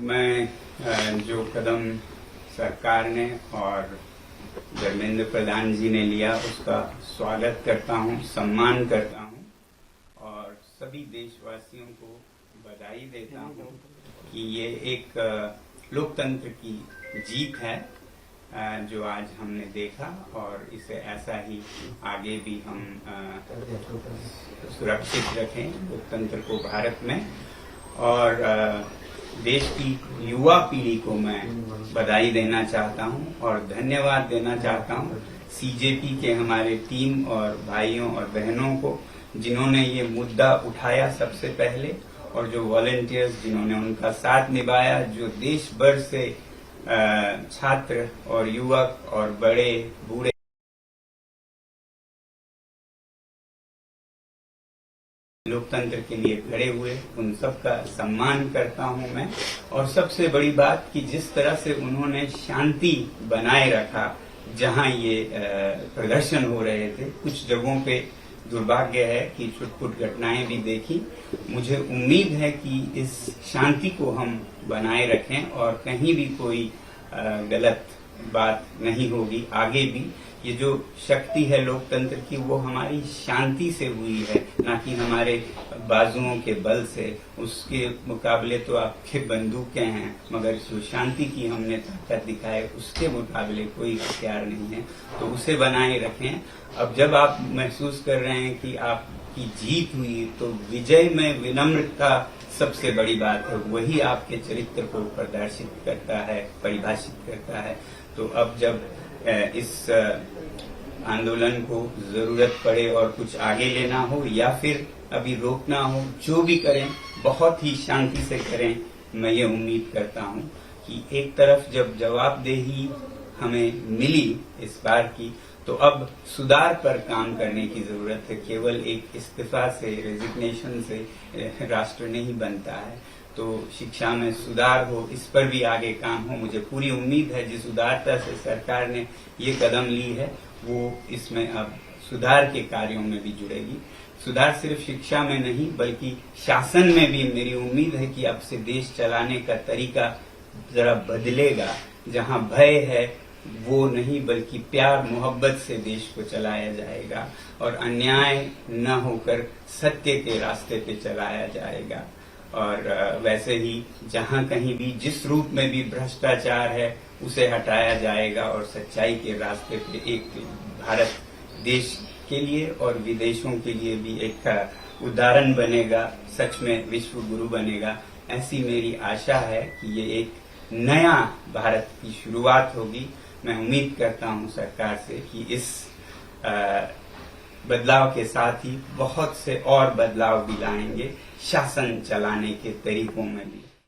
मैं जो कदम सरकार ने और धर्मेंद्र प्रधान जी ने लिया उसका स्वागत करता हूं, सम्मान करता हूं और सभी देशवासियों को बधाई देता हूं कि ये एक लोकतंत्र की जीत है जो आज हमने देखा और इसे ऐसा ही आगे भी हम सुरक्षित रखें लोकतंत्र को भारत में। और देश की युवा पीढ़ी को मैं बधाई देना चाहता हूं और धन्यवाद देना चाहता हूं सीजेपी के हमारे टीम और भाइयों और बहनों को जिन्होंने ये मुद्दा उठाया सबसे पहले, और जो वॉलंटियर्स जिन्होंने उनका साथ निभाया, जो देश भर से छात्र और युवक और बड़े बूढ़े लोकतंत्र के लिए खड़े हुए, उन सबका सम्मान करता हूं मैं। और सबसे बड़ी बात कि जिस तरह से उन्होंने शांति बनाए रखा जहां ये प्रदर्शन हो रहे थे, कुछ जगहों पे दुर्भाग्य है कि छुटपुट घटनाएं भी देखी। मुझे उम्मीद है कि इस शांति को हम बनाए रखें और कहीं भी कोई गलत बात नहीं होगी आगे भी। ये जो शक्ति है लोकतंत्र की वो हमारी शांति से हुई है, ना कि हमारे बाजुओं के बल से। उसके मुकाबले तो आपके बंदूकें हैं, मगर जो शांति की हमने ताकत दिखाई उसके मुकाबले कोई हथियार नहीं है, तो उसे बनाए रखें। अब जब आप महसूस कर रहे हैं कि आपकी जीत हुई, तो विजय में विनम्रता सबसे बड़ी बात है, वही आपके चरित्र को प्रदर्शित करता है, परिभाषित करता है। तो अब जब इस आंदोलन को जरूरत पड़े और कुछ आगे लेना हो या फिर अभी रोकना हो, जो भी करें बहुत ही शांति से करें। मैं ये उम्मीद करता हूं कि एक तरफ जब जवाबदेही हमें मिली इस बार की, तो अब सुधार पर काम करने की जरूरत है। केवल एक इस्तीफा से, रेजिग्नेशन से राष्ट्र नहीं बनता है। तो शिक्षा में सुधार हो, इस पर भी आगे काम हो। मुझे पूरी उम्मीद है जिस उदारता से सरकार ने ये कदम ली है वो इसमें अब सुधार के कार्यों में भी जुड़ेगी। सुधार सिर्फ शिक्षा में नहीं बल्कि शासन में भी मेरी उम्मीद है कि अब से देश चलाने का तरीका जरा बदलेगा। जहां भय है वो नहीं बल्कि प्यार मोहब्बत से देश को चलाया जाएगा और अन्याय न होकर सत्य के रास्ते पे चलाया जाएगा। और वैसे ही जहां कहीं भी जिस रूप में भी भ्रष्टाचार है उसे हटाया जाएगा और सच्चाई के रास्ते पे एक भारत देश के लिए और विदेशों के लिए भी एक उदाहरण बनेगा, सच में विश्व गुरु बनेगा। ऐसी मेरी आशा है कि ये एक नया भारत की शुरुआत होगी। मैं उम्मीद करता हूं सरकार से कि इस बदलाव के साथ ही बहुत से और बदलाव भी लाएंगे शासन चलाने के तरीकों में भी।